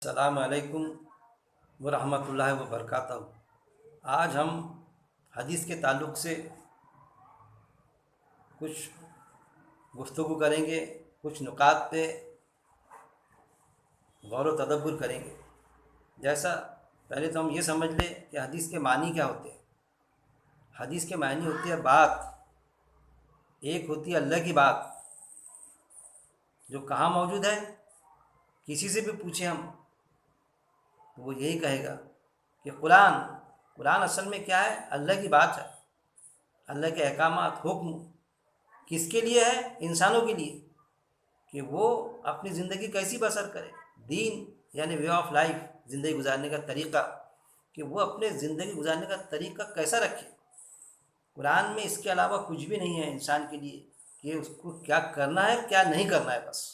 السلام علیکم ورحمۃ اللہ وبرکاتہ۔ آج ہم حدیث کے تعلق سے کچھ گفتگو کریں گے، کچھ نکات پہ غور و تدبر کریں گے۔ جیسا پہلے تو ہم یہ سمجھ لیں کہ حدیث کے معنی کیا ہوتے ہیں۔ حدیث کے معنی ہوتی ہے بات، ایک ہوتی ہے اللہ کی بات جو کہاں موجود ہے، کسی سے بھی پوچھیں ہم تو وہ یہی کہے گا کہ قرآن اصل میں کیا ہے؟ اللہ کی بات ہے۔ اللہ کے احکامات، حکم کس کے لیے ہے؟ انسانوں کے لیے، کہ وہ اپنی زندگی کیسی بسر کرے۔ دین یعنی وے آف لائف، زندگی گزارنے کا طریقہ، کہ وہ اپنے زندگی گزارنے کا طریقہ کیسا رکھے۔ قرآن میں اس کے علاوہ کچھ بھی نہیں ہے انسان کے لیے کہ اس کو کیا کرنا ہے کیا نہیں کرنا ہے بس۔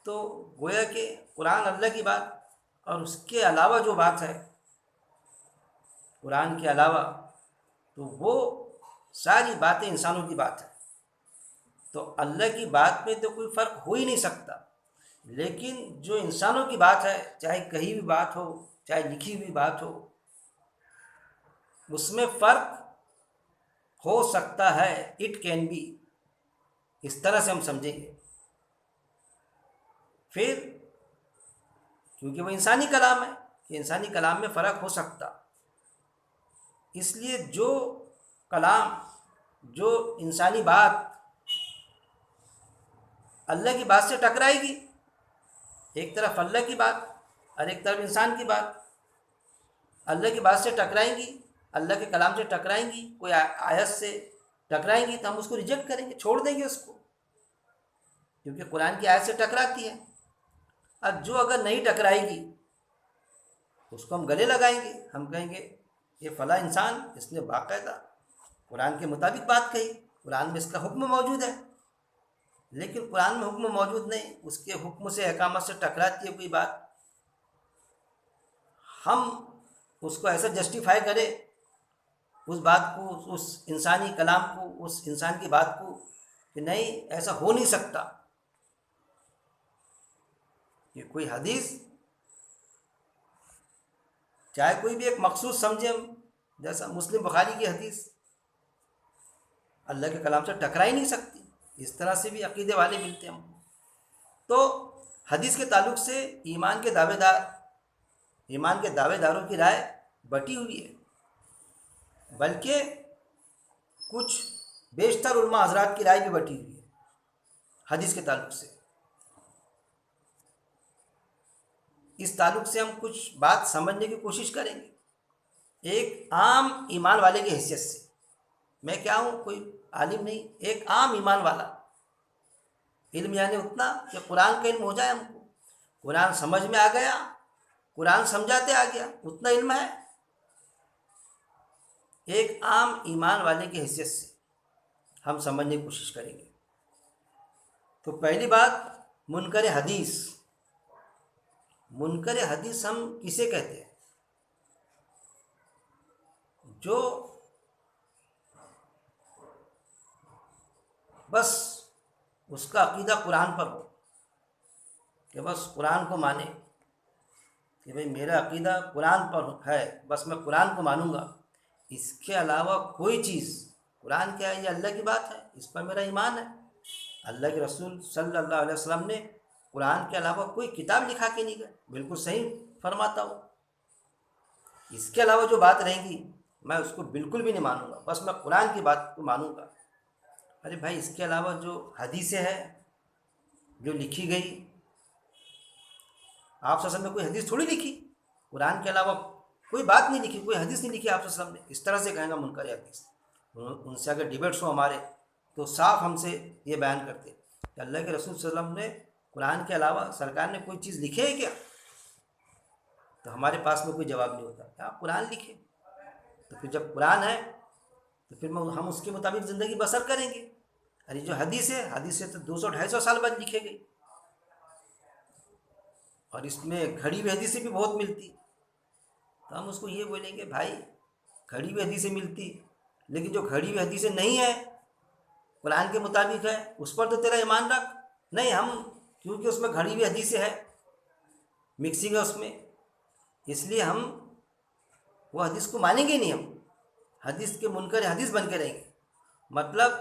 تو گویا کہ قرآن اللہ کی بات، اور اس کے علاوہ جو بات ہے قرآن کے علاوہ، تو وہ ساری باتیں انسانوں کی بات ہے۔ تو اللہ کی بات میں تو کوئی فرق ہو ہی نہیں سکتا، لیکن جو انسانوں کی بات ہے، چاہے کہیں بھی بات ہو، چاہے لکھی ہوئی بات ہو، اس میں فرق ہو سکتا ہے۔ اٹ کین بی، اس طرح سے ہم سمجھیں گے۔ پھر کیونکہ وہ انسانی کلام ہے، کہ انسانی کلام میں فرق ہو سکتا، اس لیے جو کلام، جو انسانی بات اللہ کی بات سے ٹکرائے گی، ایک طرف اللہ کی بات اور ایک طرف انسان کی بات، اللہ کی بات سے ٹکرائیں گی، اللہ کے کلام سے ٹکرائیں گی، کوئی آیت سے ٹکرائیں گی تو ہم اس کو ریجیکٹ کریں گے، چھوڑ دیں گے اس کو، کیونکہ قرآن کی آیت سے ٹکراتی ہے۔ اور جو اگر نہیں ٹکرائے گی اس کو ہم گلے لگائیں گے، ہم کہیں گے یہ فلاں انسان، اس نے باقاعدہ قرآن کے مطابق بات کہی، قرآن میں اس کا حکم موجود ہے، لیکن قرآن میں حکم موجود نہیں، اس کے حکم سے، احکامات سے ٹکراتی ہے کوئی بات، ہم اس کو ایسا جسٹیفائی کریں اس بات کو، اس انسانی کلام کو، اس انسان کی بات کو، کہ نہیں ایسا ہو نہیں سکتا۔ یہ کوئی حدیث، چاہے کوئی بھی ایک مخصوص سمجھیں ہم، جیسا مسلم بخاری کی حدیث اللہ کے کلام سے ٹکرا ہی نہیں سکتی، اس طرح سے بھی عقیدے والے ملتے ہیں ہم۔ تو حدیث کے تعلق سے ایمان کے دعوے داروں کی رائے بٹی ہوئی ہے، بلکہ کچھ بیشتر علماء حضرات کی رائے بھی بٹی ہوئی ہے حدیث کے تعلق سے۔ اس تعلق سے ہم کچھ بات سمجھنے کی کوشش کریں گے، ایک عام ایمان والے کی حیثیت سے۔ میں کیا ہوں؟ کوئی عالم نہیں، ایک عام ایمان والا۔ علم یعنی اتنا کہ قرآن کا علم ہو جائے ہم کو، قرآن سمجھ میں آ گیا، قرآن سمجھاتے آ گیا، اتنا علم ہے۔ ایک عام ایمان والے کی حیثیت سے ہم سمجھنے کی کوشش کریں گے۔ تو پہلی بات، منکر حدیث۔ منکر حدیث ہم کسے کہتے ہیں؟ جو بس اس کا عقیدہ قرآن پر ہو، کہ بس قرآن کو مانے، کہ بھئی میرا عقیدہ قرآن پر ہے، بس میں قرآن کو مانوں گا، اس کے علاوہ کوئی چیز، قرآن کیا ہے؟ یہ اللہ کی بات ہے، اس پر میرا ایمان ہے۔ اللہ کے رسول صلی اللہ علیہ وسلم نے قرآن کے علاوہ کوئی کتاب لکھا کے نہیں گئے، بالکل صحیح فرماتا ہوں۔ اس کے علاوہ جو بات رہے گی میں اس کو بالکل بھی نہیں مانوں گا، بس میں قرآن کی بات کو مانوں گا۔ ارے بھائی، اس کے علاوہ جو حدیثیں ہیں جو لکھی گئی، آپ صلی اللہ علیہ وسلم نے کوئی حدیث تھوڑی لکھی، قرآن کے علاوہ کوئی بات نہیں لکھی، کوئی حدیث نہیں لکھی آپ صلی اللہ علیہ وسلم نے۔ اس طرح سے کہیں گا منکر حدیث۔ ان سے اگر ڈیبیٹس ہو ہمارے تو صاف ہم سے یہ بیان کرتے کہ اللہ کے رسول صلی اللہ علیہ وسلم نے قرآن کے علاوہ سرکار نے کوئی چیز لکھی ہے کیا؟ تو ہمارے پاس میں کوئی جواب نہیں ہوتا کہ آپ قرآن لکھیں۔ تو پھر جب قرآن ہے تو پھر ہم اس کے مطابق زندگی بسر کریں گے۔ ارے جو حدیث ہے تو 200-250 سال بعد لکھے گئی، اور اس میں گھڑی ہوئی حدیثیں بھی بہت ملتی، تو ہم اس کو یہ بولیں گے بھائی گھڑی ہوئی حدیثیں ملتی، لیکن جو گھڑی ہوئی حدیثیں نہیں ہیں، قرآن کے مطابق ہے، اس پر تو تیرا ایمان رکھ۔ نہیں، ہم کیونکہ اس میں گھڑی ہوئی حدیثیں ہے، مکسنگ ہے اس میں، اس لیے ہم وہ حدیث کو مانیں گے نہیں، ہم حدیث کے منکر حدیث بن کے رہیں گے۔ مطلب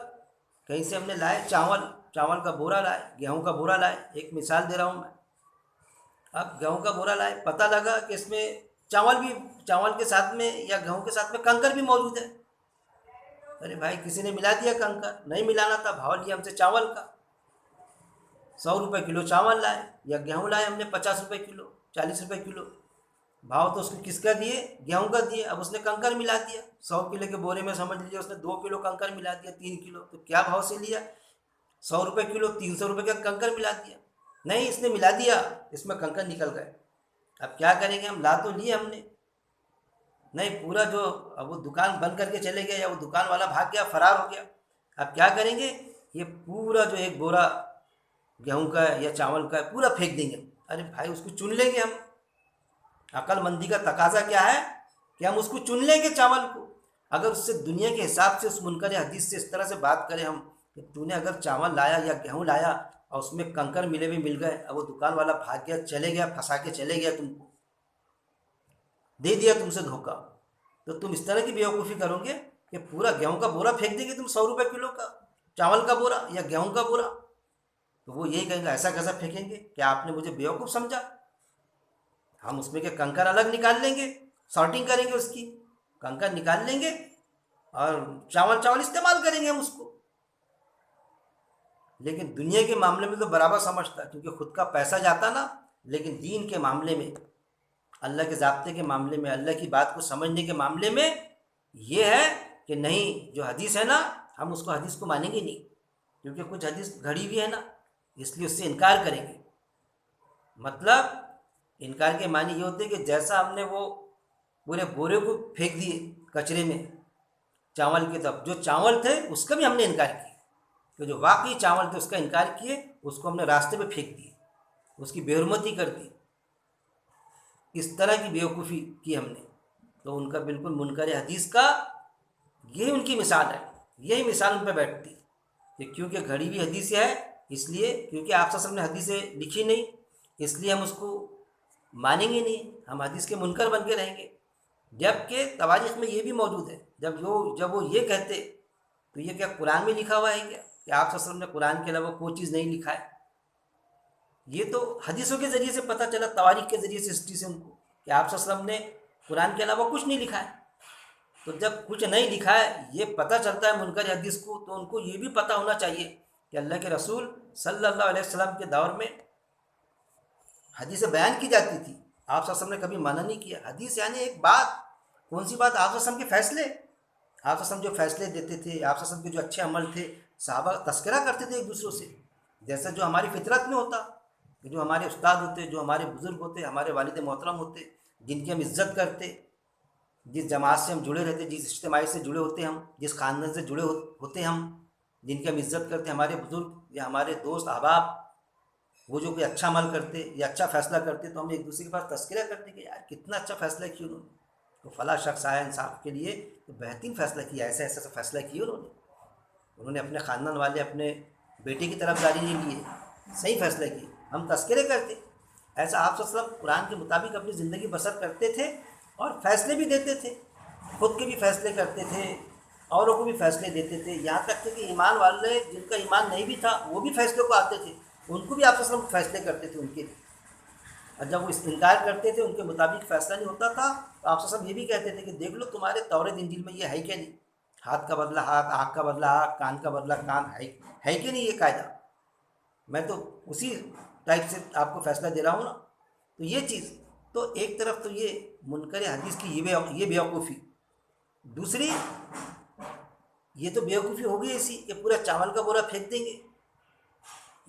کہیں سے ہم نے لائے چاول کا بورا لائے، گیہوں کا بورا لائے، ایک مثال دے رہا ہوں میں، اب گیہوں کا بورا لائے، پتہ لگا کہ اس میں چاول کے ساتھ میں یا گیہوں کے ساتھ میں کنکر بھی موجود ہے، ارے بھائی کسی نے ملا دیا کنکر، نہیں ملانا تھا، بھاؤ لیا ہم سے چاول کا، 100 روپے کلو چاول لائے یا گیہوں لائے ہم نے 50 روپے کلو، 40 روپے کلو، بھاؤ تو اس کو کس کا دیے؟ گیہوں کا دیے، اب اس نے کنکر ملا دیا، 100 کلو کے بورے میں سمجھ لیجیے اس نے 2 کلو کنکر ملا دیا، 3 کلو، تو کیا بھاؤ سے لیا؟ 100 روپے کلو، 300 روپے کا کنکر ملا دیا، نہیں اس نے ملا دیا، اس میں کنکر نکل گئے، اب کیا کریں گے؟ ہم لا تو لیے ہم نے، نہیں پورا جو اب وہ دکان بند کر کے چلے گئے یا وہ دکان والا بھاگ گیا، فرار ہو گیا، اب کیا کریں گے؟ یہ پورا جو ایک بورا گیہوں کا ہے یا چاول کا ہے پورا پھینک دیں گے، ارے بھائی اس کو چن لیں گے ہم، عقل مندی کا تقاضا کیا ہے کہ ہم اس کو چن لیں گے چاول کو، اگر اس سے دنیا کے حساب سے اس منکر حدیث سے اس طرح سے بات کریں ہم کہ تو نے اگر چاول لایا یا گیہوں لایا اور اس میں کنکر ملے ہوئے مل گئے، اب وہ دکان والا بھاگ گیا، چلے گیا، پھنسا کے چلے گیا، تم کو دے دیا تم سے دھوکہ، تو تم اس طرح کی بیوقوفی کرو گے کہ پورا گیہوں کا بورا پھینک دیں گے تم، 100 روپے کلو کا چاول کا بورا یا گیہوں کا بورا، تو وہ یہی کہیں گے ایسا کیسا پھینکیں گے، کیا آپ نے مجھے بیوقوف سمجھا؟ ہم اس میں کے کنکر الگ نکال لیں گے، سارٹنگ کریں گے، اس کی کنکر نکال لیں گے اور چاول استعمال کریں گے ہم اس کو، لیکن دنیا کے معاملے میں تو برابر سمجھتا ہے کیونکہ خود کا پیسہ جاتا نا، لیکن دین کے معاملے میں، اللہ کے ضابطے کے معاملے میں، اللہ کی بات کو سمجھنے کے معاملے میں یہ ہے کہ نہیں، جو حدیث ہے نا ہم اس کو حدیث کو مانیں گے نہیں، کیونکہ کچھ حدیث گھڑی ہوئی ہے نا، اس لیے اس سے انکار کریں گے۔ مطلب انکار کے معنی یہ ہوتے کہ جیسا ہم نے وہ پورے بورے کو پھینک دیے کچرے میں چاول کے، تب جو چاول تھے اس کا بھی ہم نے انکار کیا، کہ جو واقعی چاول تھے اس کا انکار کیے، اس کو ہم نے راستے پہ پھینک دیے، اس کی بے حرمتی کر دی، اس طرح کی بیوقوفی کی ہم نے، تو ان کا بالکل منکر حدیث کا یہی ان کی مثال ہے، یہی مثال ان پہ بیٹھتی کہ کیونکہ گھڑی ہوئی حدیث ہے، اس لیے کیونکہ آپ صلی اللہ علیہ وسلم نے حدیثیں لکھی نہیں، اس لیے ہم اس کو مانیں گے نہیں، ہم حدیث کے منکر بن کے رہیں گے، جبکہ تواریخ میں یہ بھی موجود ہے، جب وہ یہ کہتے تو یہ کیا قرآن میں لکھا ہوا ہے کیا کہ آپ صلی اللہ علیہ وسلم نے قرآن کے علاوہ کوئی چیز نہیں لکھا ہے؟ یہ تو حدیثوں کے ذریعے سے پتہ چلا، تواریخ کے ذریعے سے ہسٹری سے ان کو، کہ آپ صلی اللہ علیہ وسلم نے قرآن کے علاوہ کچھ نہیں لکھا ہے، تو جب کچھ نہیں لکھا ہے یہ پتہ چلتا ہے منکر حدیث کو، تو ان کو یہ بھی پتہ ہونا چاہیے کہ اللہ کے رسول صلی اللہ علیہ وسلم کے دور میں حدیثیں بیان کی جاتی تھی، آپ صلی اللہ علیہ وسلم نے کبھی منع نہیں کیا۔ حدیث یعنی ایک بات، کون سی بات؟ آپ صلی اللہ علیہ وسلم کے فیصلے، آپ صلی اللہ علیہ وسلم جو فیصلے دیتے تھے، آپ صلی اللہ علیہ وسلم کے جو اچھے عمل تھے، صحابہ تذکرہ کرتے تھے ایک دوسروں سے، جیسا جو ہماری فطرت میں ہوتا، کہ جو ہمارے استاد ہوتے، جو ہمارے بزرگ ہوتے، ہمارے والد محترم ہوتے، جن کی ہم عزت کرتے، جس جماعت سے ہم جڑے رہتے، جس اجتماعی سے جڑے ہوتے ہم، جس خاندان سے جڑے ہوتے ہم، جن کی ہم عزت کرتے، ہمارے بزرگ یا ہمارے دوست احباب، وہ جو کوئی اچھا عمل کرتے یا اچھا فیصلہ کرتے تو ہم ایک دوسرے کے پاس تذکرہ کرتے کہ یار کتنا اچھا فیصلہ کیا انہوں نے، تو فلاں شخص آیا انصاف کے لیے تو بہترین فیصلہ کیا، ایسا ایسا فیصلہ کیا انہوں نے اپنے خاندان والے، اپنے بیٹے کی طرف داری نہیں لیے، صحیح فیصلہ کیے، ہم تذکرے کرتے۔ ایسا آپ صلی اللہ علیہ وسلم قرآن کے مطابق اپنی زندگی بسر کرتے تھے اور فیصلے بھی دیتے تھے، خود کے بھی فیصلے کرتے تھے، اوروں کو بھی فیصلے دیتے تھے، یہاں تک کہ ایمان والے جن کا ایمان نہیں بھی تھا وہ بھی فیصلے کو آتے تھے، ان کو بھی آپ صلی اللہ علیہ وسلم فیصلے کرتے تھے ان کے لیے، اور جب وہ انکار کرتے تھے، ان کے مطابق فیصلہ نہیں ہوتا تھا، تو آپ صلی اللہ علیہ وسلم یہ بھی کہتے تھے کہ دیکھ لو تمہارے تورات انجیل میں یہ ہے کہ نہیں، ہاتھ کا بدلہ ہاتھ، آنکھ کا بدلہ آنکھ، کان کا بدلہ کان، ہے کہ نہیں یہ قاعدہ؟ میں تو اسی ٹائپ سے آپ کو فیصلہ دے رہا ہوں نا۔ تو یہ چیز تو ایک طرف تو یہ منکر حدیث کی یہ بیوقوفی، دوسری یہ تو بیوقوفی ہوگی ایسی کہ پورا چاول کا بورا پھینک دیں گے،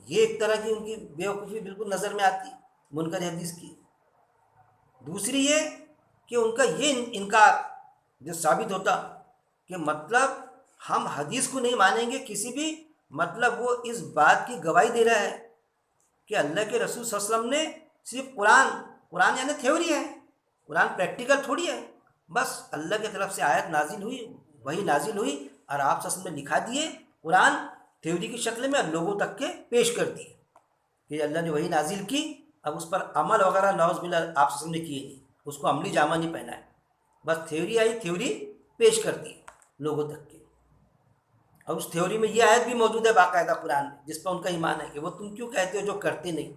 یہ ایک طرح کی ان کی بیوقوفی بالکل نظر میں آتی منکر حدیث کی۔ دوسری یہ کہ ان کا یہ انکار جو ثابت ہوتا کہ مطلب ہم حدیث کو نہیں مانیں گے کسی بھی، مطلب وہ اس بات کی گواہی دے رہا ہے کہ اللہ کے رسول صلی اللہ علیہ وسلم نے صرف قرآن یعنی تھیوری ہے، قرآن پریکٹیکل تھوڑی ہے، بس اللہ کی طرف سے آیت نازل ہوئی، وہی نازل ہوئی اور آپ صلی اللہ علیہ وسلم نے لکھا دیے، قرآن تھیوری کی شکل میں لوگوں تک کے پیش کر دیے کہ اللہ نے وہی نازل کی، اب اس پر عمل وغیرہ نعوذ باللہ آپ صلی اللہ علیہ وسلم نے کیے نہیں، اس کو عملی جامہ نہیں پہنا ہے، بس تھیوری آئی، تھیوری پیش کر دی لوگوں تک کے. اور اس تھیوری میں یہ آیت بھی موجود ہے باقاعدہ قرآن میں، جس پر ان کا ایمان ہے کہ وہ تم کیوں کہتے ہو جو کرتے نہیں.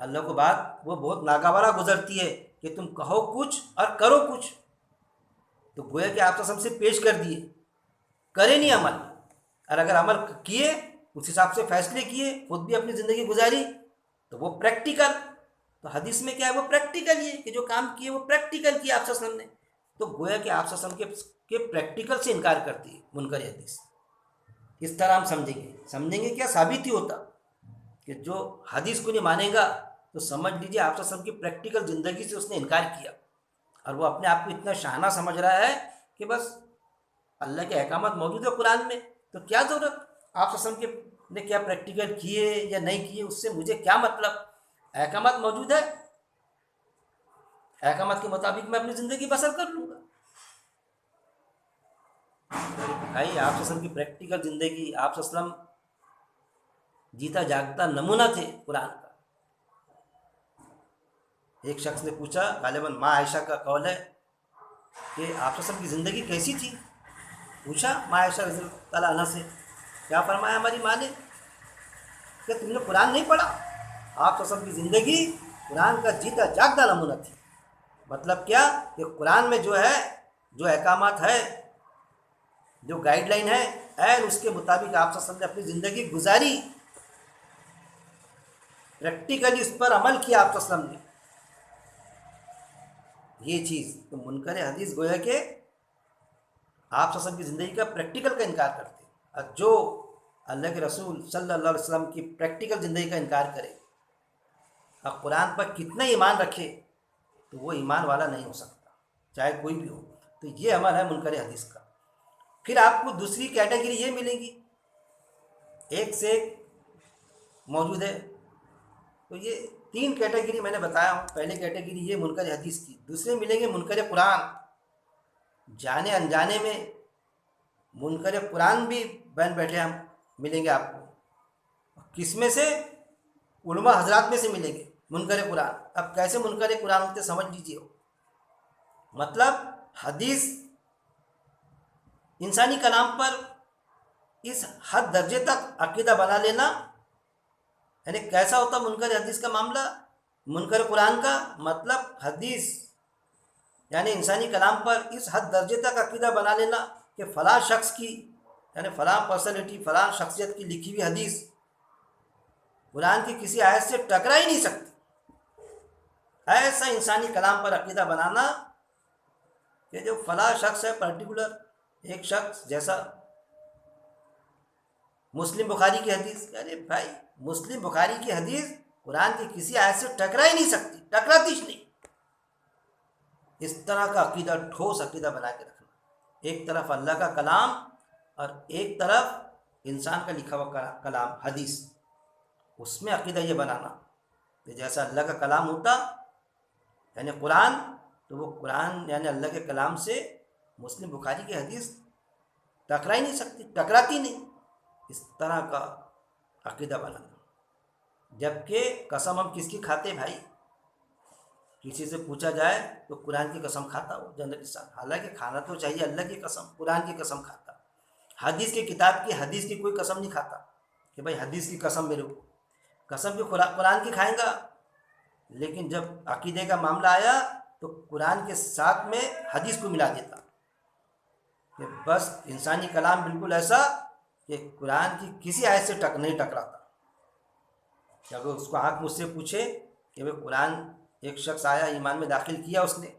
اللہ کو بات وہ بہت ناگوارہ گزرتی ہے کہ تم کہو کچھ اور کرو کچھ. تو گویا کہ آپ سے پیش کر دیے، کرے نہیں عمل، اور اگر عمل کیے اس حساب سے فیصلے کیے، خود بھی اپنی زندگی گزاری، تو وہ پریکٹیکل. تو حدیث میں کیا ہے؟ وہ پریکٹیکل ہی ہے کہ جو کام کیے وہ پریکٹیکل کیا آپ صلی اللہ علیہ وسلم نے. تو گویا کہ آپ صلی اللہ علیہ وسلم کے پریکٹیکل سے انکار کرتی ہے منکر حدیث. اس طرح ہم سمجھیں گے کیا ثابت ہی ہوتا کہ جو حدیث کو نہیں مانے گا تو سمجھ لیجیے آپ صلی اللہ علیہ وسلم کی پریکٹیکل زندگی سے اس نے انکار کیا، اور وہ اپنے آپ کو اتنا شاہانہ سمجھ رہا ہے کہ بس اللہ کے احکامات موجود ہے قرآن میں، تو کیا ضرورت آپ صلی اللہ علیہ وسلم نے کیا پریکٹیکل کیے یا نہیں کیے، اس سے مجھے کیا مطلب. احکامات موجود ہے، احکامات کے مطابق میں اپنی زندگی بسر کر لوں گا. بھائی آپ صلی اللہ علیہ وسلم کی پریکٹیکل زندگی، آپ صلی اللہ علیہ وسلم جیتا جاگتا نمونہ تھے قرآن کا. ایک شخص نے پوچھا، غالباً ماں عائشہ کا قول ہے، کہ آپ صلی اللہ علیہ وسلم کی زندگی کیسی تھی؟ پوچھا ماں عائشہ رضی اللہ تعالیٰ عنہ سے. کیا فرمایا ہماری ماں نے کہ تم نے قرآن نہیں پڑھا؟ آپ صلی اللہ علیہ وسلم کی زندگی قرآن کا جیتا جاگتا نمونہ تھی. مطلب کیا کہ قرآن میں جو ہے، جو احکامات ہے، جو گائیڈ لائن ہے، عین اس کے مطابق آپ صلی اللہ علیہ وسلم نے اپنی زندگی گزاری، پریکٹیکلی اس پر عمل کیا آپ صلی اللہ علیہ وسلم نے. یہ چیز تو منکر حدیث گویا کہ آپ صلی اللہ علیہ وسلم کی زندگی کا پریکٹیکل کا انکار کرتے ہیں، اور جو اللہ کے رسول صلی اللہ علیہ وسلم کی پریکٹیکل زندگی کا انکار کرے اور قرآن پر کتنا ایمان رکھے تو وہ ایمان والا نہیں ہو سکتا، چاہے کوئی بھی ہو. تو یہ عمل ہے منکر حدیث کا. پھر آپ کو دوسری کیٹیگری یہ ملے گی، ایک سے ایک موجود ہے. تو یہ 3 کیٹیگری میں نے بتایا ہوں. پہلے کیٹیگری یہ منکر حدیث کی. دوسرے ملیں گے منکر قرآن، جانے انجانے میں منکر قرآن بھی بین بیٹھے ہم ملیں گے آپ کو. کس میں سے؟ علماء حضرات میں سے ملیں گے منکر قرآن. اب کیسے منکر قرآن ہوتے سمجھ لیجیے. مطلب حدیث انسانی کلام پر اس حد درجے تک عقیدہ بنا لینا، یعنی کیسا ہوتا منکر حدیث کا معاملہ؟ منکر قرآن کا مطلب حدیث یعنی انسانی کلام پر اس حد درجے تک عقیدہ بنا لینا کہ فلاں شخص کی، یعنی فلاں پرسنالٹی، فلاں شخصیت کی لکھی ہوئی حدیث قرآن کی کسی آیت سے ٹکرا ہی نہیں سکتی. ایسا انسانی کلام پر عقیدہ بنانا کہ جو فلاں شخص ہے پرٹیکولر ایک شخص، جیسا مسلم بخاری کی حدیث، ارے بھائی مسلم بخاری کی حدیث قرآن کی کسی آیت سے ٹکرا ہی نہیں سکتی، ٹکراتی ہی نہیں. اس طرح کا عقیدہ، ٹھوس عقیدہ بنا کے رکھنا. ایک طرف اللہ کا کلام اور ایک طرف انسان کا لکھا ہوا کلام حدیث، اس میں عقیدہ یہ بنانا کہ جیسا اللہ کا کلام ہوتا یعنی قرآن، تو وہ قرآن یعنی اللہ کے کلام سے مسلم بخاری کی حدیث ٹکرا ہی نہیں سکتی، ٹکراتی نہیں. اس طرح کا عقیدہ بنانا. جبکہ قسم ہم کس کی کھاتے بھائی؟ کسی سے پوچھا جائے تو قرآن کی قسم کھاتا ہو جنرل انسان، حالانکہ کھانا تو چاہیے اللہ کی قسم، قرآن کی قسم کھاتا. حدیث کی کتاب کی، حدیث کی کوئی قسم نہیں کھاتا کہ بھائی حدیث کی قسم میرے کو. قسم کی قرآن کی کھائیں گا، لیکن جب عقیدے کا معاملہ آیا تو قرآن کے ساتھ میں حدیث کو ملا دیتا کہ بس انسانی کلام بالکل ایسا کہ قرآن کی کسی آیت سے نہیں ٹکراتا. کہ اگر اس کو آپ مجھ سے پوچھے کہ بھائی قرآن، ایک شخص آیا ایمان میں داخل کیا، اس نے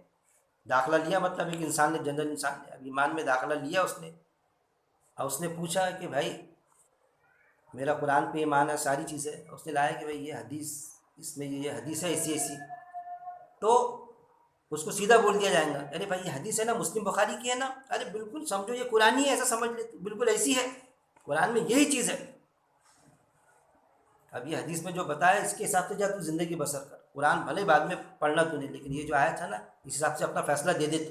داخلہ لیا، مطلب ایک انسان نے، جنرل انسان نے اب ایمان میں داخلہ لیا اس نے، اور اس نے پوچھا کہ بھائی میرا قرآن پہ ایمان ہے، ساری چیزیں، اس نے لایا کہ بھائی یہ حدیث، اس میں یہ حدیث ہے ایسی ایسی، تو اس کو سیدھا بول دیا جائے گا ارے بھائی یہ حدیث ہے نا، مسلم بخاری کی ہے نا، ارے بالکل سمجھو یہ قرآن ہی ہے، ایسا سمجھ لے، بالکل ایسی ہے، قرآن میں یہی چیز ہے. اب یہ حدیث میں جو بتایا اس کے حساب سے جا تو زندگی بسر کر. قرآن بھلے بعد میں پڑھنا تو نہیں، لیکن یہ جو آیا تھا نا اس حساب سے اپنا فیصلہ دے دے.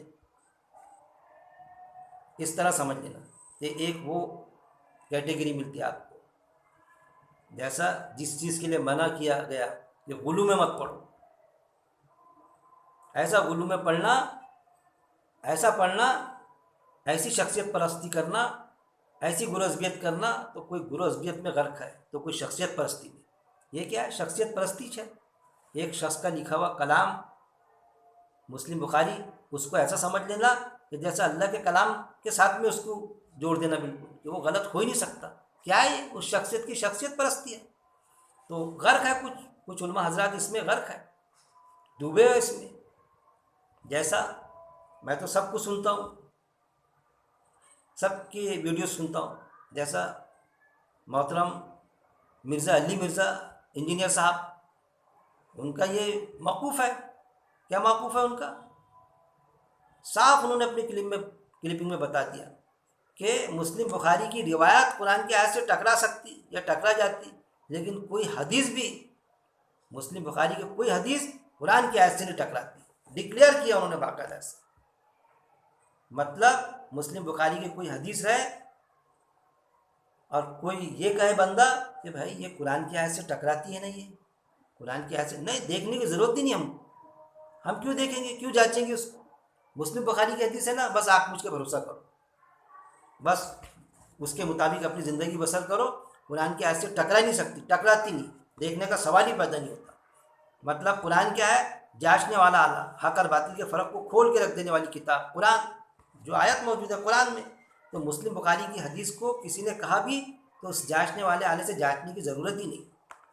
تو اس طرح سمجھ لینا. یہ ایک وہ کیٹیگری ملتی ہے آپ کو. جیسا جس چیز کے لیے منع کیا گیا کہ غلو میں مت پڑھو، ایسا غلو میں پڑھنا، ایسا پڑھنا، ایسی شخصیت پرستی کرنا، ایسی گرزگیت کرنا، تو کوئی گرزگیت میں غرق ہے تو کوئی شخصیت پرستی میں۔ یہ کیا ہے؟ شخصیت پرستی ہے۔ ایک شخص کا لکھا ہوا کلام مسلم بخاری، اس کو ایسا سمجھ لینا کہ جیسا اللہ کے کلام کے ساتھ میں اس کو جوڑ دینا، بالکل کہ وہ غلط ہو ہی نہیں سکتا۔ کیا ہے؟ اس شخصیت کی شخصیت پرستی ہے۔ تو غرق ہے کچھ علماء حضرات اس میں غرق ہے، ڈوبے ہوئے اس میں۔ جیسا میں تو سب کو سنتا ہوں، سب کی ویڈیو سنتا ہوں، جیسا محترم مرزا علی مرزا انجینئر صاحب، ان کا یہ موقوف ہے۔ کیا موقوف ہے ان کا؟ صاف انہوں نے اپنی کلپنگ میں بتا دیا کہ مسلم بخاری کی روایت قرآن کی آیت سے ٹکرا سکتی یا ٹکرا جاتی، لیکن کوئی حدیث بھی، مسلم بخاری کی کوئی حدیث قرآن کی آیت سے نہیں ٹکراتی۔ ڈکلیئر کیا انہوں نے باقاعدہ سے، مطلب مسلم بخاری کی کوئی حدیث ہے اور کوئی یہ کہے بندہ کہ بھائی یہ قرآن کی آیت سے ٹکراتی ہے، نہیں یہ قرآن کی آیت سے نہیں، دیکھنے کی ضرورت ہی نہیں، ہم کیوں دیکھیں گے، کیوں جانچیں گے اس کو؟ مسلم بخاری کی حدیث ہے نا، بس آپ مجھ کے بھروسہ کرو، بس اس کے مطابق اپنی زندگی بسر کرو۔ قرآن کی آیت سے ٹکرا ہی نہیں سکتی، ٹکراتی نہیں، دیکھنے کا سوال ہی پیدا نہیں ہوتا۔ مطلب قرآن کیا ہے؟ جانچنے والا اعلیٰ، حق اور باطل کے فرق کو کھول کے رکھ دینے والی کتاب قرآن، جو آیت موجود ہے قرآن میں۔ تو مسلم بخاری کی حدیث کو کسی نے کہا بھی تو اس جانچنے والے آلے سے جانچنے کی ضرورت ہی نہیں،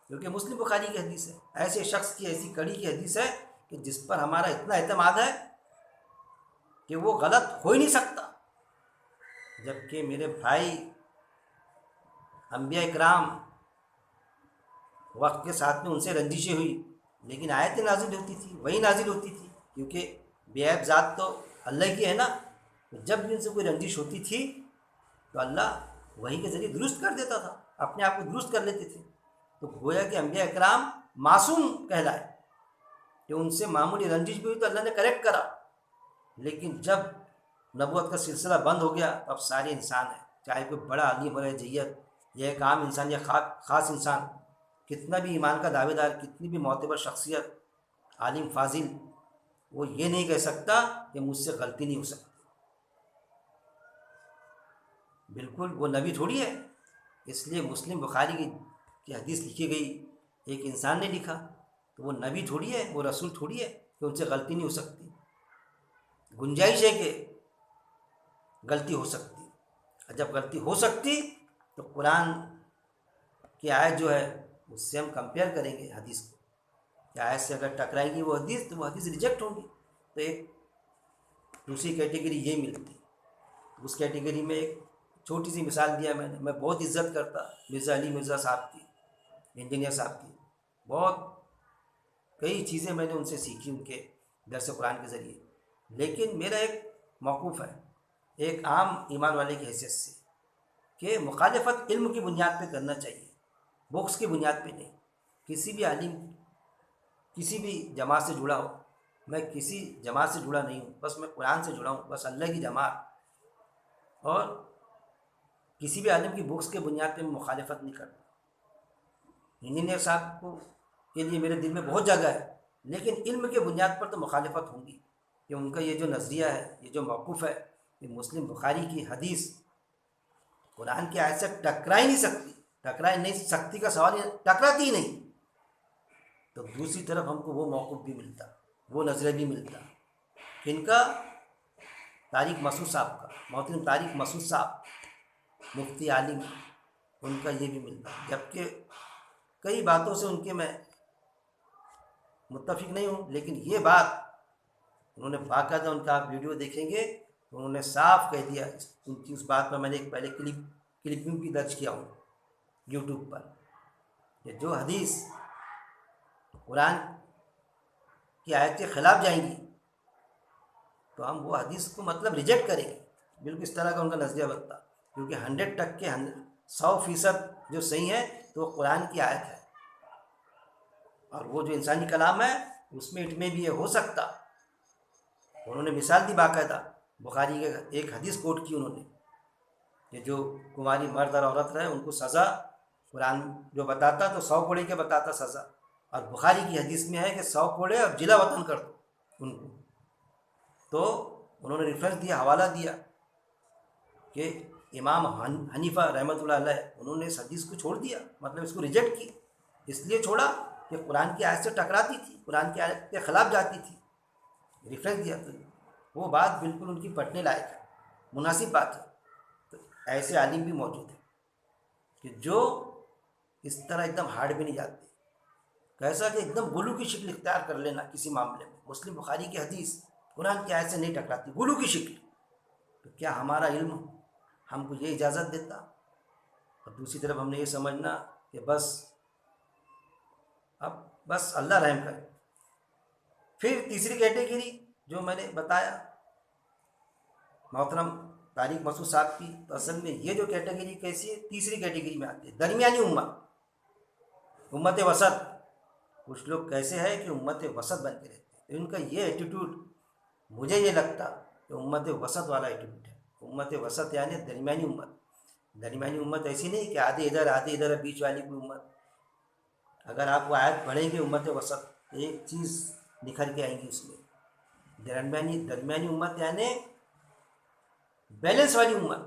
کیونکہ مسلم بخاری کی حدیث ہے، ایسے شخص کی ایسی کڑی کی حدیث ہے کہ جس پر ہمارا اتنا اعتماد ہے کہ وہ غلط ہو ہی نہیں سکتا۔ جبکہ میرے بھائی، انبیاء اکرام وقت کے ساتھ میں ان سے رنجشیں ہوئی، لیکن آیتیں نازل ہوتی تھی، وہی نازل ہوتی تھی، کیونکہ بے عیب ذات تو اللہ کی ہے نا۔ جب بھی ان سے کوئی رنجش ہوتی تھی تو اللہ وہی کے ذریعے درست کر دیتا تھا، اپنے آپ کو درست کر لیتے تھے۔ تو گویا کہ انبیاء اکرام معصوم کہلائے کہ ان سے معمولی رنجش بھی ہوئی تو اللہ نے کریکٹ کرا، لیکن جب نبوت کا سلسلہ بند ہو گیا تو اب سارے انسان ہیں، چاہے کوئی بڑا عالم ہو جیت یا ایک عام انسان یا خاص انسان، کتنا بھی ایمان کا دعوے دار، کتنی بھی معتبر شخصیت، عالم فاضل، وہ یہ نہیں کہہ سکتا کہ مجھ سے غلطی نہیں ہو سکتی۔ بالکل وہ نبی تھوڑی ہے، اس لیے مسلم بخاری کی حدیث لکھی گئی، ایک انسان نے لکھا، تو وہ نبی تھوڑی ہے، وہ رسول تھوڑی ہے کہ ان سے غلطی نہیں ہو سکتی۔ گنجائش ہے کہ غلطی ہو سکتی، اور جب غلطی ہو سکتی تو قرآن کی آیت جو ہے اس سے ہم کمپیئر کریں گے حدیث کو، کہ آیت سے اگر ٹکرائے گی وہ حدیث تو وہ حدیث ریجیکٹ ہوگی۔ تو ایک دوسری کیٹیگری یہ ملتی، اس کیٹیگری میں ایک چھوٹی سی مثال دیا میں بہت عزت کرتا مرزا علی مرزا صاحب کی، انجینئر صاحب کی، بہت کئی چیزیں میں نے ان سے سیکھی، ان کے درس قرآن کے ذریعے، لیکن میرا ایک موقف ہے ایک عام ایمان والے کی حیثیت سے کہ مخالفت علم کی بنیاد پہ کرنا چاہیے، بوکس کی بنیاد پہ نہیں۔ کسی بھی عالم کسی بھی جماعت سے جڑا ہو، میں کسی جماعت سے جڑا نہیں ہوں، بس میں قرآن سے جڑا ہوں، بس اللہ کی جماعت، اور کسی بھی عالم کی بکس کے بنیاد پہ میں مخالفت نہیں کرتا۔ انجینئر صاحب کو کے لیے میرے دل میں بہت جگہ ہے، لیکن علم کے بنیاد پر تو مخالفت ہوں گی، کہ ان کا یہ جو نظریہ ہے، یہ جو موقف ہے کہ مسلم بخاری کی حدیث قرآن کی آیت سے ٹکرا ہی نہیں سکتی، ٹکرا ہی نہیں سکتی کا سوال، یہ ٹکراتی ہی نہیں، تو دوسری طرف ہم کو وہ موقف بھی ملتا، وہ نظریہ بھی ملتا، ان کا طارق مسعود صاحب کا، محترم طارق مسعود صاحب مفتی عالم، ان کا یہ بھی ملتا، جبکہ کئی باتوں سے ان کے میں متفق نہیں ہوں، لیکن یہ بات انہوں نے باقاعدہ، ان کا آپ ویڈیو دیکھیں گے تو انہوں نے صاف کہہ دیا، ان کی اس بات پر میں نے ایک پہلے کلپنگ بھی درج کیا ہوں یوٹیوب پر، کہ جو حدیث قرآن کی آیت کے خلاف جائیں گی تو ہم وہ حدیث کو مطلب ریجیکٹ کریں گے، بالکل اس طرح کا ان کا نظریہ بنتا، کیونکہ 100% 100% جو صحیح ہے تو وہ قرآن کی آیت ہے، اور وہ جو انسانی کلام ہے اس میں اٹ میں بھی یہ ہو سکتا۔ انہوں نے مثال دی باقاعدہ، بخاری کے ایک حدیث کوٹ کی انہوں نے کہ جو کماری مرد اور عورت رہے ان کو سزا قرآن جو بتاتا تو 100 کوڑے کے بتاتا سزا، اور بخاری کی حدیث میں ہے کہ 100 کوڑے اب جلا وطن کر دو ان کو. تو انہوں نے ریفرنس دیا، حوالہ دیا کہ امام حنیفہ رحمۃ اللہ علیہ انہوں نے اس حدیث کو چھوڑ دیا، مطلب اس کو ریجیکٹ کی. اس لیے چھوڑا کہ قرآن کی آیت سے ٹکراتی تھی، قرآن کی آیت کے خلاف جاتی تھی. ریفرنس دیا تو وہ بات بالکل ان کی پٹنے لائق ہے، مناسب بات ہے. تو ایسے عالم بھی موجود ہیں کہ جو اس طرح ایک دم ہارڈ بھی نہیں جاتے. کیسا کہ ایک دم غلو کی شکل اختیار کر لینا کسی معاملے میں. مسلم بخاری کی حدیث قرآن کی آیت سے نہیں ٹکراتی، غلو کی شکل. تو کیا ہمارا علم ہم کو یہ اجازت دیتا؟ اور دوسری طرف ہم نے یہ سمجھنا کہ بس اللہ رحم کرے. پھر تیسری کیٹیگری جو میں نے بتایا محترم طارق مسعود صاحب کی، تو اصل میں یہ جو کیٹیگری کیسی ہے، تیسری کیٹیگری میں آتی ہے، درمیانی امت وسط. کچھ لوگ کیسے ہے کہ امت وسط بن کے رہتے ہیں. ان کا یہ ایٹیٹیوڈ مجھے یہ لگتا کہ امت وسط والا ایٹیٹیوڈ ہے. امت وسط یعنی درمیانی امت. درمیانی امت ایسی نہیں کہ آدھے ادھر بیچ والی کوئی امت. اگر آپ کو آیت پڑھیں گے امت وسط، ایک چیز نکھر کے آئیں گی اس میں. درمیانی امت یعنی بیلنس والی امت،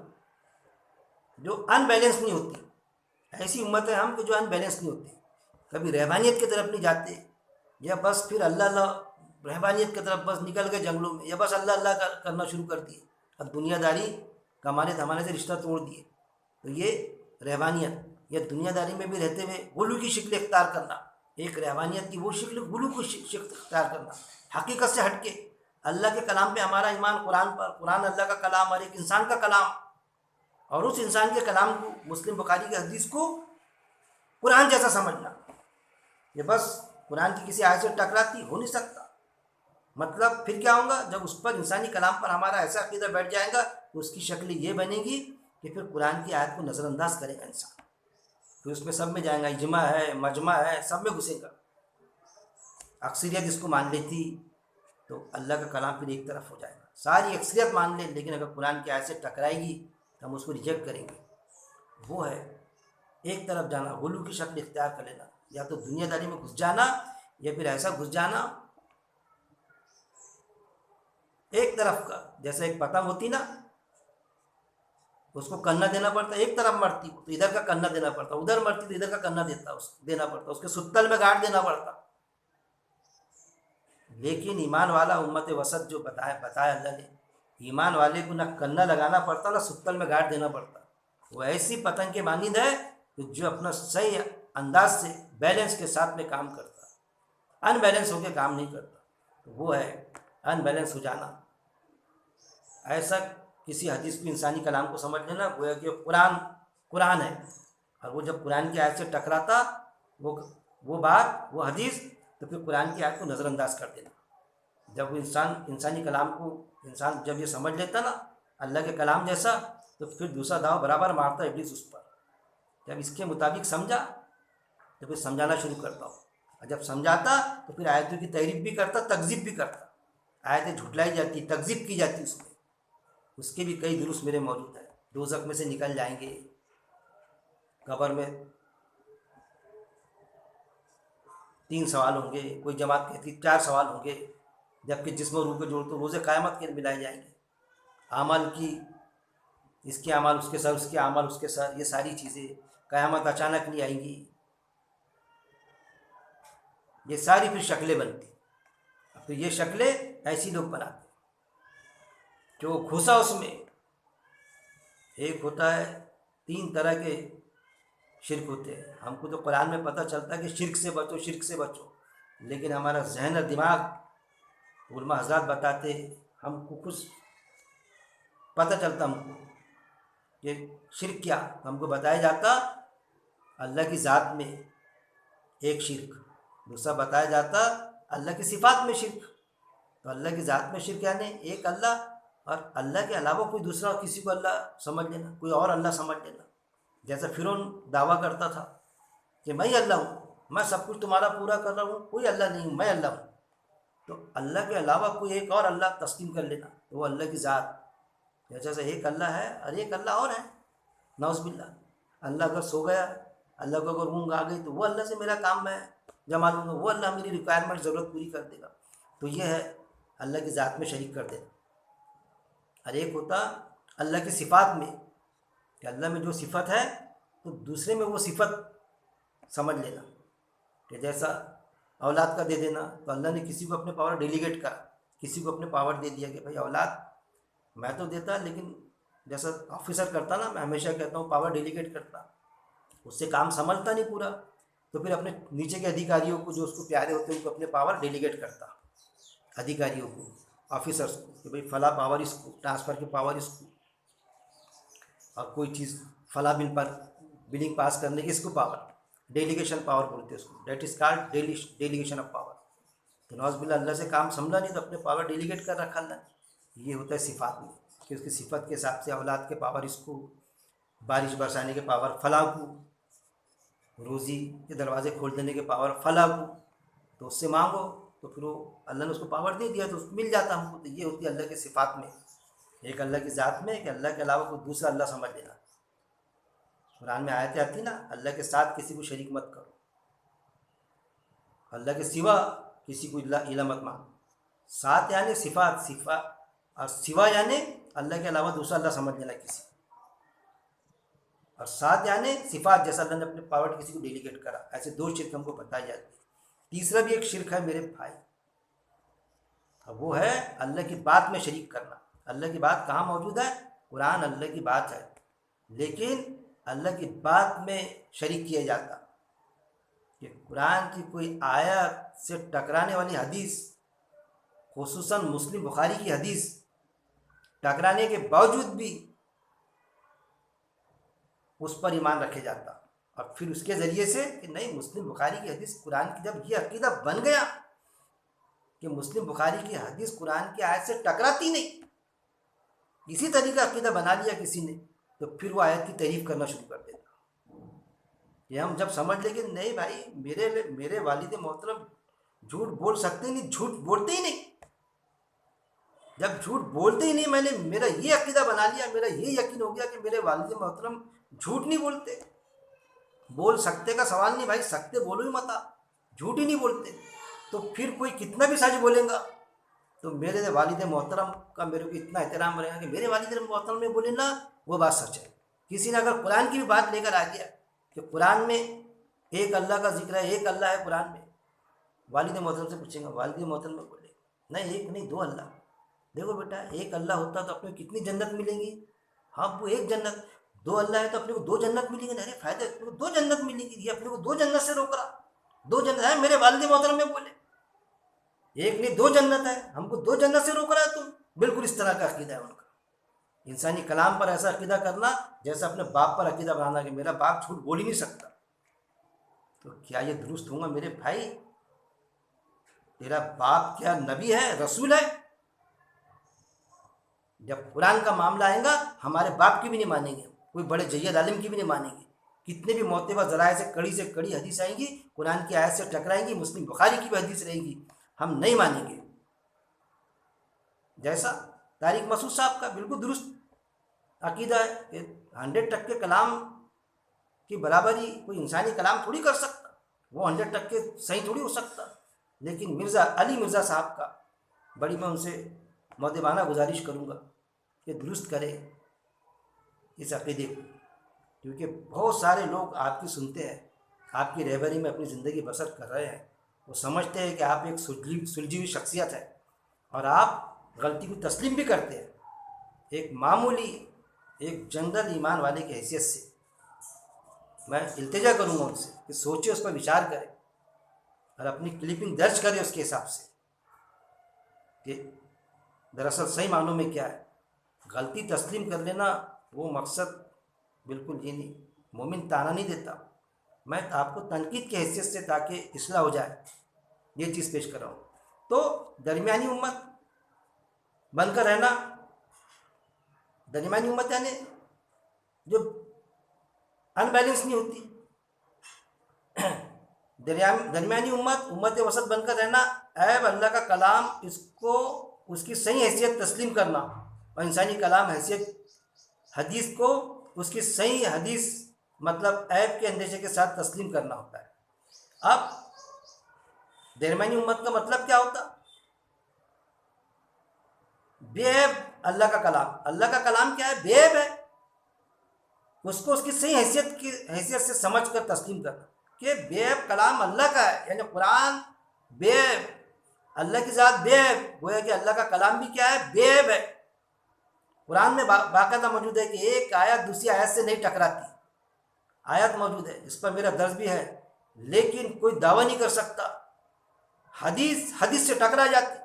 جو ان بیلنس نہیں ہوتی. ایسی امت ہے ہم کہ جو ان بیلنس نہیں ہوتی، کبھی رہبانیت کی طرف نہیں جاتے، یا بس پھر اللہ رہبانیت کی طرف بس نکل گئے جنگلوں میں، یا بس اللہ کرنا شروع کر دیے، اب دنیا داری کمانے دھمانے سے رشتہ توڑ دیے. تو یہ رہبانیت، یا دنیا داری میں بھی رہتے ہوئے غلو کی شکل اختیار کرنا. ایک رہبانیت کی وہ شکل، غلو کی شکل اختیار کرنا، حقیقت سے ہٹ کے. اللہ کے کلام پہ ہمارا ایمان، قرآن پر، قرآن اللہ کا کلام اور ایک انسان کا کلام، اور اس انسان کے کلام کو، مسلم بخاری کی حدیث کو قرآن جیسا سمجھنا. یہ بس قرآن کی کسی آیت سے ٹکراتی ہو نہیں سکتا. مطلب پھر کیا ہوگا؟ جب اس پر انسانی کلام پر ہمارا ایسا عقیدہ بیٹھ جائے گا تو اس کی شکل یہ بنے گی کہ پھر قرآن کی آیت کو نظر انداز کرے گا انسان. پھر اس میں سب میں جائیں گا، اجماع ہے، مجمع ہے، سب میں گھسے گا. اکثریت اس کو مان لیتی تو اللہ کا کلام پھر ایک طرف ہو جائے گا. ساری اکثریت مان لے، لیکن اگر قرآن کی آیت سے ٹکرائے گی تو ہم اس کو ریجیکٹ کریں گے. وہ ہے ایک طرف جانا، غلو کی شکل اختیار کر لینا. یا تو دنیا داری میں گھس جانا، یا پھر ایسا گھس جانا ایک طرف کا، جیسے ایک پتنگ ہوتی نا، اس کو کننا دینا پڑتا، ایک طرف مرتی تو ادھر کا کننا دینا پڑتا، ادھر مرتی تو ادھر کا کننا دینا پڑتا، اس کے ستل میں گاڑ دینا پڑتا. لیکن ایمان والا امت وسط جو بتایا اللہ نے، ایمان والے کو نہ کننا لگانا پڑتا نہ ستل میں گاڑ دینا پڑتا. وہ ایسی پتنگ کے مانند ہے کہ جو اپنا صحیح انداز سے بیلنس کے ساتھ میں کام کرتا، ان بیلنس ہو کے کام نہیں کرتا. تو وہ ہے ان بیلنس ہو جانا. ایسا کسی حدیث کو، انسانی کلام کو سمجھ لینا گویا کہ قرآن ہے، اور وہ جب قرآن کی آیت سے ٹکراتا وہ بات، وہ حدیث، تو پھر قرآن کی آیت کو نظر انداز کر دینا. جب وہ انسانی کلام کو انسان جب یہ سمجھ لیتا نا اللہ کے کلام جیسا، تو پھر دوسرا داؤ برابر مارتا ابلیس اس پر. جب اس کے مطابق سمجھا تو پھر سمجھانا شروع کرتا ہوں، اور جب سمجھاتا تو پھر آیتوں کی تحریف بھی کرتا، تکذیب بھی کرتا. آیتیں جھٹلائی جاتی، تکذیب کی جاتی اس میں. اس کے بھی کئی دروس میرے موجود ہیں. دوزخ میں سے نکل جائیں گے، قبر میں 3 سوال ہوں گے، کوئی جماعت کہتی 4 سوال ہوں گے، جبکہ جسم و روح کو جوڑ تو روز قیامت کے ملائے جائیں گے. اعمال کی، اس کے اعمال اس کے سر، اس کے اعمال اس کے سر، یہ ساری چیزیں قیامت اچانک نہیں آئیں گی. یہ ساری پھر شکلیں بنتی. تو یہ شکلیں ایسی لوگ بناتے جو گھسا اس میں. ایک ہوتا ہے 3 طرح کے شرک ہوتے ہیں. ہم کو تو قرآن میں پتہ چلتا ہے کہ شرک سے بچو، شرک سے بچو، لیکن ہمارا ذہن اور دماغ، علماء حضرات بتاتے، ہم کو کچھ پتہ چلتا ہم کو کہ شرک کیا. ہم کو بتایا جاتا اللہ کی ذات میں ایک شرک، دوسرا بتایا جاتا اللہ کی صفات میں شرک. تو اللہ کی ذات میں شرک یعنی ایک اللہ، اور اللہ کے علاوہ کوئی دوسرا کسی کو اللہ سمجھ لینا، کوئی اور اللہ سمجھ لینا. جیسا فرعون دعویٰ کرتا تھا کہ میں اللہ ہوں، میں سب کچھ تمہارا پورا کر رہا ہوں، کوئی اللہ نہیں ہوں، میں اللہ ہوں. تو اللہ کے علاوہ کوئی ایک اور اللہ تسلیم کر لینا، تو وہ اللہ کی ذات. جیسا ایک اللہ ہے اور ایک اللہ اور ہے، نعوذ باللہ. اللہ اگر سو گیا، اللہ کو اگر اونگ آ گئی تو وہ اللہ سے میرا کام میں جما لوں گا، وہ اللہ میری ریکوائرمنٹ ضرورت پوری کر دے گا. تو یہ ہے اللہ کی ذات میں شریک کر دینا. اور ایک ہوتا اللہ کی صفات میں کہ اللہ میں جو صفت ہے تو دوسرے میں وہ صفت سمجھ لینا. کہ جیسا اولاد کا دے دینا، تو اللہ نے کسی کو اپنے پاور ڈیلیگیٹ کرا، کسی کو اپنے پاور دے دیا کہ بھائی اولاد میں تو دیتا لیکن جیسا آفیسر کرتا نا، میں ہمیشہ کہتا ہوں پاور ڈیلیگیٹ کرتا، اس سے کام سنبھلتا نہیں پورا، تو پھر اپنے نیچے کے ادھیکاریوں کو جو اس کو پیارے ہوتے ہیں ان کو اپنے پاور ڈیلیگیٹ کرتا، ادھیکاریوں کو، آفیسرس کو، کہ بھائی فلاں پاور اس کو، ٹرانسفر کی پاور اس کو، اور کوئی چیز فلاں بل پر بلنگ پاس کرنے کی اس کو پاور، ڈیلیگیشن پاور بولتے ہیں اس کو، that is called delegation of power. تو نوز باللہ اللہ سے کام سنبھلا نہیں تو اپنے پاور ڈیلیگیٹ کر رکھا اللہ نے. یہ ہوتا ہے صفات میں کہ اس کی صفت کے حساب سے اولاد کے پاور اس کو، بارش برسانے کے پاور فلاں کو، روزی کے دروازے کھول دینے کے پاور فلاں کو. تو اس سے مانگو تو پھر وہ اللہ نے اس کو پاور دے دیا تو اس کو مل جاتا ہم کو. تو یہ ہوتی ہے اللہ کے صفات میں. ایک اللہ کی ذات میں کہ اللہ کے علاوہ کوئی دوسرا اللہ سمجھ لینا. قرآن میں آیتیں آتی نا، اللہ کے ساتھ کسی کو شریک مت کرو، اللہ کے سوا کسی کو الہ مت مانو. ساتھ یعنی صفات، اور سوا یعنی اللہ کے علاوہ دوسرا اللہ سمجھ لینا کسی. اور ساتھ یعنی صفات، جیسا اللہ نے اپنے پاور کسی کو ڈیلیگیٹ کرا. ایسے دو شرک ہم کو بتائی جاتی ہے. تیسرا بھی ایک شرک ہے میرے بھائی، وہ ہے اللہ کی بات میں شریک کرنا. اللہ کی بات کہاں موجود ہے؟ قرآن اللہ کی بات ہے، لیکن اللہ کی بات میں شریک کیا جاتا کہ قرآن کی کوئی آیت سے ٹکرانے والی حدیث، خصوصاً مسلم بخاری کی حدیث، ٹکرانے کے باوجود بھی اس پر ایمان رکھے جاتا. اور پھر اس کے ذریعے سے کہ نہیں، مسلم بخاری کی حدیث قرآن کی، جب یہ عقیدہ بن گیا کہ مسلم بخاری کی حدیث قرآن کی آیت سے ٹکراتی نہیں، اسی طریقہ عقیدہ بنا لیا کسی نے، تو پھر وہ آیت کی تعریف کرنا شروع کر دیتا. یہ ہم جب سمجھ لیں کہ نہیں بھائی، میرے والد محترم جھوٹ بول سکتے نہیں، جھوٹ بولتے ہی نہیں. جب جھوٹ بولتے ہی نہیں، میرا یہ عقیدہ بنا لیا، میرا یہ یقین ہو گیا کہ میرے والد محترم جھوٹ نہیں بولتے. بول سکتے کا سوال نہیں بھائی، سکتے بولو ہی مت، جھوٹ ہی نہیں بولتے. تو پھر کوئی کتنا بھی سچ بولے گا تو میرے والد محترم کا میرے کو اتنا احترام رہے گا کہ میرے والد محترم میں بولے نا وہ بات سچ ہے. کسی نے اگر قرآن کی بھی بات لے کر آ گیا کہ قرآن میں ایک اللہ کا ذکر ہے، ایک اللہ ہے قرآن میں، والد محترم سے پوچھیں گا، والد محترم میں بولے نہیں، ایک نہیں، دو اللہ. دیکھو بیٹا، ایک اللہ ہوتا تو اپنے کو کتنی جنت ملیں گی؟ ہاں، وہ ایک جنت. دو اللہ ہے تو اپنے کو دو جنت ملیں گی. ارے فائدہ، اپنے کو دو جنت ملیں گی. یہ اپنے کو دو جنت سے روک رہا. دو جنت ہے، میرے والد محترم میں بولے ایک نہیں دو جنت ہے، ہم کو دو جنت سے روک رہا ہے. تم بالکل اس طرح کا عقیدہ ہے ان کا. انسانی کلام پر ایسا عقیدہ کرنا جیسا اپنے باپ پر عقیدہ بنانا کہ میرا باپ جھوٹ بول ہی نہیں سکتا. تو کیا یہ درست ہوگا میرے بھائی؟ تیرا باپ کیا نبی ہے، رسول ہے؟ جب قرآن کا معاملہ آئے گا ہمارے باپ کی بھی نہیں مانیں گے، کوئی بڑے جید عالم کی بھی نہیں مانیں گے. کتنے بھی معتبر ذرائع سے کڑی حدیث آئیں گی، قرآن کی آیت سے ٹکرائیں گی، مسلم بخاری کی بھی حدیث رہے گی، ہم نہیں مانیں گے. جیسا طارق مسعود صاحب کا بالکل درست عقیدہ ہے کہ 100% کلام کی برابری کوئی انسانی کلام تھوڑی کر سکتا، وہ 100% صحیح تھوڑی ہو سکتا. لیکن مرزا علی مرزا صاحب کا بڑی میں ان سے مؤدبانہ گزارش کروں گا کہ درست کرے اس عقیدے کو، کیونکہ بہت سارے لوگ آپ کی سنتے ہیں، آپ کی رہبری میں اپنی زندگی بسر کر رہے ہیں. وہ سمجھتے ہیں کہ آپ ایک سلجھی ہوئی شخصیت ہے اور آپ غلطی کو تسلیم بھی کرتے ہیں. ایک معمولی، ایک جنرل ایمان والے کی حیثیت سے میں التجا کروں گا ان سے کہ سوچے، اس پر وچار کرے اور اپنی کلپنگ درج کرے اس کے حساب سے کہ دراصل صحیح معنوں میں کیا ہے. غلطی تسلیم کر لینا وہ مقصد بالکل یہ نہیں. مومن تانا نہیں دیتا. میں آپ کو تنقید کی حیثیت سے تاکہ اصلاح ہو جائے یہ چیز پیش کر رہا ہوں. تو درمیانی امت بن کر رہنا، درمیانی امت یعنی جو ان بیلنس نہیں ہوتی. درمیانی امت وسط بن کر رہنا، عیب اللہ کا کلام، اس کو اس کی صحیح حیثیت تسلیم کرنا، اور انسانی کلام حیثیت حدیث کو اس کی صحیح حدیث مطلب عیب کے اندیشے کے ساتھ تسلیم کرنا ہوتا ہے۔ اب درمیانی امت کا مطلب کیا ہوتا؟ بے عیب اللہ کا کلام۔ اللہ کا کلام کیا ہے؟ بے عیب ہے۔ اس کو اس کی صحیح حیثیت سے سمجھ کر تسلیم کرنا کہ بے عیب کلام اللہ کا ہے، یعنی قرآن بے عیب، اللہ کی ذات بے عیب، گویا کہ اللہ کا کلام بھی کیا ہے؟ بے عیب ہے۔ قرآن میں باقاعدہ موجود ہے کہ ایک آیت دوسری آیت سے نہیں ٹکراتی، آیت موجود ہے جس پر میرا درس بھی ہے، لیکن کوئی دعویٰ نہیں کر سکتا۔ حدیث سے ٹکرا جاتی،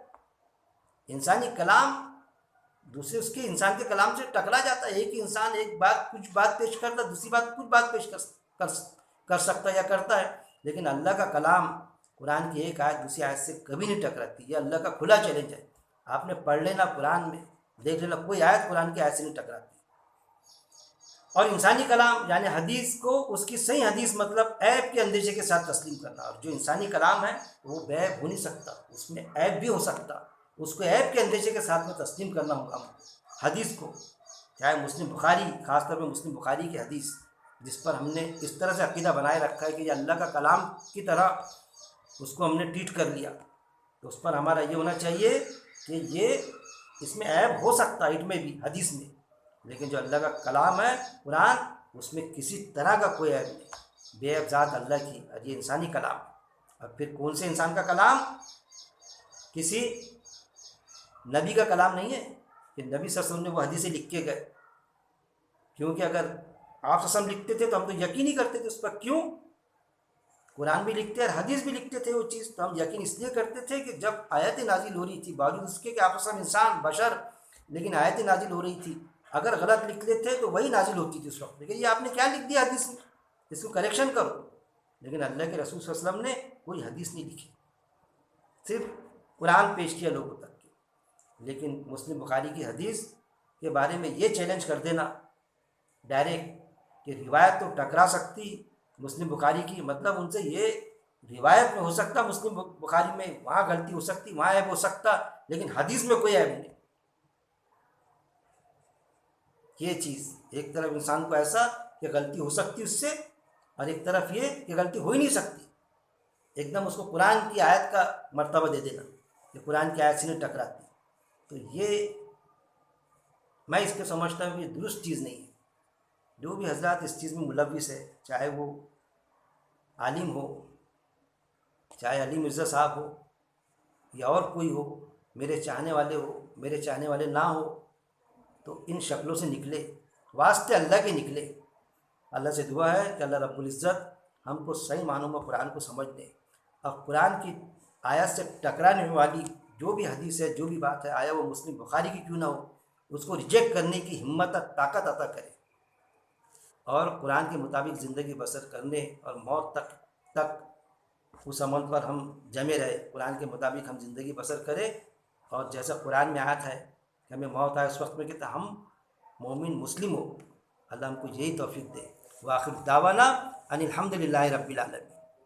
انسانی کلام دوسرے اس کے انسان کے کلام سے ٹکرا جاتا ہے۔ ایک ہی انسان کچھ بات پیش کرتا ہے، دوسری بات کچھ بات پیش کر سکتا ہے یا کرتا ہے، لیکن اللہ کا کلام قرآن کی ایک آیت دوسری آیت سے کبھی نہیں ٹکراتی۔ یہ اللہ کا کھلا چیلنج ہے، آپ نے پڑھ لینا، قرآن میں دیکھ لینا، کوئی آیت قرآن کی آیت سے نہیں ٹکراتی۔ اور انسانی کلام یعنی حدیث کو اس کی صحیح حدیث مطلب عیب کے اندیشے کے ساتھ تسلیم کرنا، اور جو انسانی کلام ہے وہ بے عیب ہو نہیں سکتا، اس میں عیب بھی ہو سکتا، اس کو عیب کے اندیشے کے ساتھ میں تسلیم کرنا ہوگا حدیث کو، چاہے مسلم بخاری، خاص طور پہ مسلم بخاری کی حدیث جس پر ہم نے اس طرح سے عقیدہ بنائے رکھا ہے کہ یہ اللہ کا کلام کی طرح اس کو ہم نے ٹریٹ کر لیا، تو اس پر ہمارا یہ ہونا چاہیے کہ اس میں عیب ہو سکتا ہے، میں بھی حدیث میں، لیکن جو اللہ کا کلام ہے قرآن، اس میں کسی طرح کا کوئی عیب نہیں، بے عیب ذات اللہ کی، اور یہ انسانی کلام۔ اب پھر کون سے انسان کا کلام؟ کسی نبی کا کلام نہیں ہے کہ نبی صلی اللہ علیہ وسلم نے وہ حدیثیں لکھ کے گئے، کیونکہ اگر آپ صلی اللہ علیہ وسلم لکھتے تھے تو ہم تو یقین ہی کرتے تھے اس پر۔ کیوں؟ قرآن بھی لکھتے اور حدیث بھی لکھتے تھے وہ چیز، تو ہم یقین اس لیے کرتے تھے کہ جب آیت نازل ہو رہی تھی، باوجود اس کے کہ آپ صلی اللہ علیہ وسلم انسان بشر، لیکن آیت نازل ہو رہی تھی، اگر غلط لکھ لیتے تو وہی نازل ہوتی تھی اس وقت، لیکن یہ آپ نے کیا لکھ دیا حدیث میں، اس کو کریکشن کرو۔ لیکن اللہ کے رسول صلی اللہ علیہ وسلم نے کوئی حدیث نہیں لکھی، صرف قرآن پیش کیا لوگوں تک کے۔ لیکن مسلم بخاری کی حدیث کے بارے میں یہ چیلنج کر دینا ڈائریکٹ کہ روایت تو ٹکرا سکتی مسلم بخاری کی، مطلب ان سے یہ روایت میں ہو سکتا مسلم بخاری میں وہاں غلطی ہو سکتی، وہاں عیب ہو سکتا، لیکن حدیث میں کوئی عیب نہیں۔ یہ چیز ایک طرف انسان کو ایسا کہ غلطی ہو سکتی اس سے، اور ایک طرف یہ کہ غلطی ہو ہی نہیں سکتی، ایک دم اس کو قرآن کی آیت کا مرتبہ دے دینا کہ قرآن کی آیت سے نہیں ٹکراتی، تو یہ میں اس کو سمجھتا ہوں کہ یہ درست چیز نہیں ہے۔ جو بھی حضرات اس چیز میں ملوث ہے، چاہے وہ عالم ہو، چاہے علی مرزا صاحب ہو یا اور کوئی ہو، میرے چاہنے والے ہو، میرے چاہنے والے نہ ہو، تو ان شکلوں سے نکلے، واسطے اللہ کے نکلے۔ اللہ سے دعا ہے کہ اللہ رب العزت ہم کو صحیح معنوں میں قرآن کو سمجھ دے، اور قرآن کی آیت سے ٹکرانے والی جو بھی حدیث ہے، جو بھی بات ہے، آیا وہ مسلم بخاری کی کیوں نہ ہو، اس کو ریجیکٹ کرنے کی ہمت اور طاقت عطا کرے، اور قرآن کے مطابق زندگی بسر کرنے اور موت تک اس عمل پر ہم جمے رہے، قرآن کے مطابق ہم زندگی بسر کریں، اور جیسا قرآن میں آیت ہے کہ ہمیں موت آئے اس وقت میں کہ ہم مومن مسلم ہو، اللہ ہم کو یہی توفیق دے۔ وآخر دعوانا ان الحمد للہ رب العالمین۔